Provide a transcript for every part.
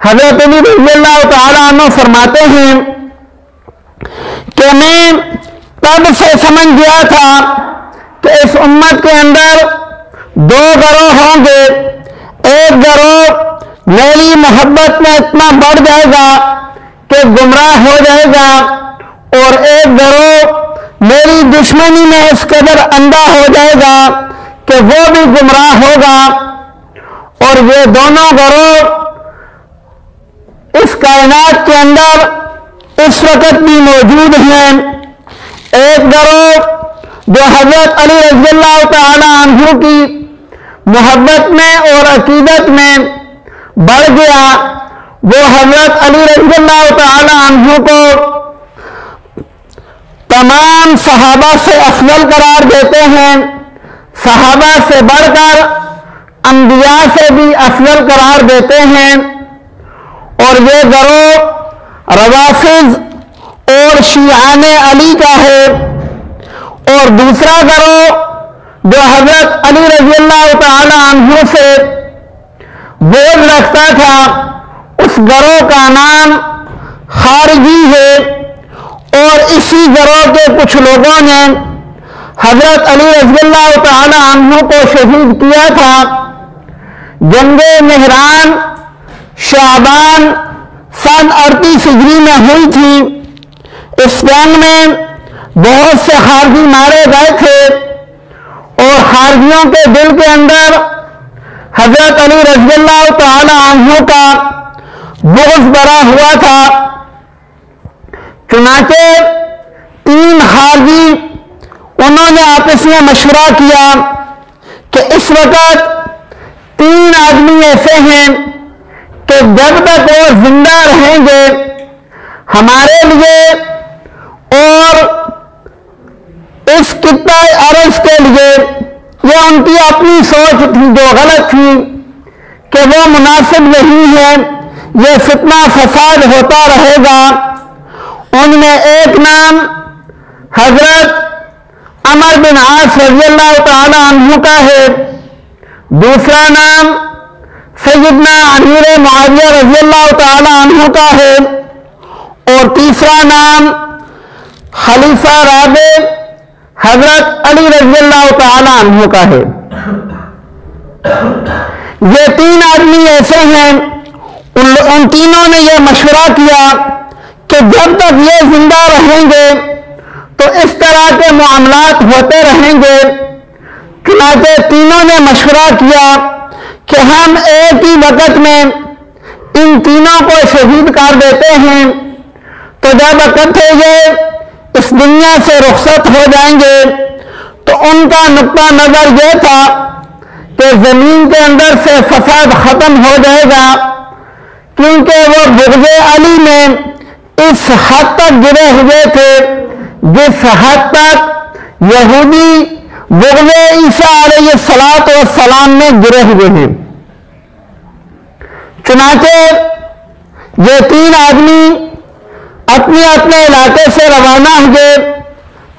حضرت علی رضی اللہ تعالیٰ عنہ فرماتے ہیں کہ میں تب سے سمجھ گیا تھا کہ اس امت کے اندر دو گروہ ہوں گے. ایک گروہ میری محبت میں اتنا بڑھ جائے گا کہ گمراہ ہو جائے گا، اور ایک گروہ میری دشمنی میں اس قدر اندھا ہو جائے گا کہ وہ بھی گمراہ ہوگا. اور یہ دونوں گروہ اس کائنات کے اندر اس وقت بھی موجود ہیں. ایک گروہ جو حضرت علی رضی اللہ تعالی عنہ کی محبت میں اور عقیدت میں بڑھ گیا، وہ حضرت علی رضی اللہ تعالی عنہ کو تمام صحابہ سے افضل قرار دیتے ہیں، صحابہ سے بڑھ کر انبیاء سے بھی افضل قرار دیتے ہیں. اور یہ گروہ روافض اور شیعان علی کا ہے. اور دوسرا گروہ جو حضرت علی رضی اللہ تعالی عنہ سے بغض رکھتا تھا، اس گروہ کا نام خارجی ہے. اور اسی گروہ کے کچھ لوگوں نے حضرت علی رضی اللہ تعالی عنہ کو شہید کیا تھا. جنگ مہران شعبان سن 38 ہجری میں ہوئی تھی. اس جنگ میں بہت سے خارجی مارے گئے تھے، اور خارجیوں کے دل کے اندر حضرت علی رضی اللہ تعالی عنہ کا بغض بھرا ہوا تھا. چنانچہ 3 خارجی انہوں نے آپس میں مشورہ کیا کہ اس وقت 3 آدمی ایسے ہیں کہ جب تک وہ زندہ رہیں گے ہمارے لیے اور اس خطہ عرض کے لیے، یہ ان کی اپنی سوچ تھی جو غلط تھی کہ وہ مناسب نہیں ہے، یہ فتنہ فساد ہوتا رہے گا. ان میں ایک نام حضرت عمر بن عاص رضی اللہ تعالی عنہ کا ہے، دوسرا نام سیدنا امیر معاویہ رضی اللہ تعالی عنہ کا ہے، اور تیسرا نام خلیفہ رابع حضرت علی رضی اللہ تعالی عنہ کا ہے. یہ 3 آدمی ایسے ہیں، ان تینوں نے یہ مشورہ کیا کہ جب تک یہ زندہ رہیں گے تو اس طرح کے معاملات ہوتے رہیں گے. چنانچہ تینوں نے مشورہ کیا کہ ہم ایک ہی وقت میں ان تینوں کو شہید کر دیتے ہیں. تو جب اکٹھے یہ اس دنیا سے رخصت ہو جائیں گے تو ان کا نقطہ نظر یہ تھا کہ زمین کے اندر سے فساد ختم ہو جائے گا، کیونکہ وہ بغض علی میں اس حد تک گرے ہوئے تھے جس حد تک یہودی بغض عیسیٰ علیہ السلام میں گرے ہوئے ہیں. چنانچہ یہ 3 آدمی اپنے اپنے علاقے سے روانہ ہوئے.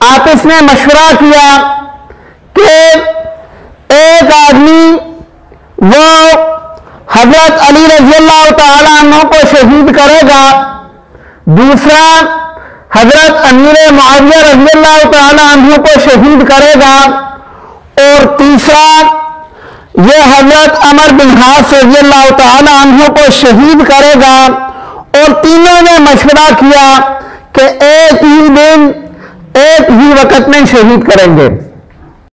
آپس میں مشورہ کیا کہ ایک آدمی وہ حضرت علی رضی اللہ تعالی عنہ کو شہید کرے گا، دوسرا حضرت امیر معاویہ رضی اللہ تعالی عنہ کو شہید کرے گا، اور تیسرا یہ حضرت عمر بن عاص رضی اللہ تعالی عنہ کو شہید کرے گا. اور تینوں نے مشورہ کیا کہ ایک ہی دن ایک ہی وقت میں شہید کریں گے.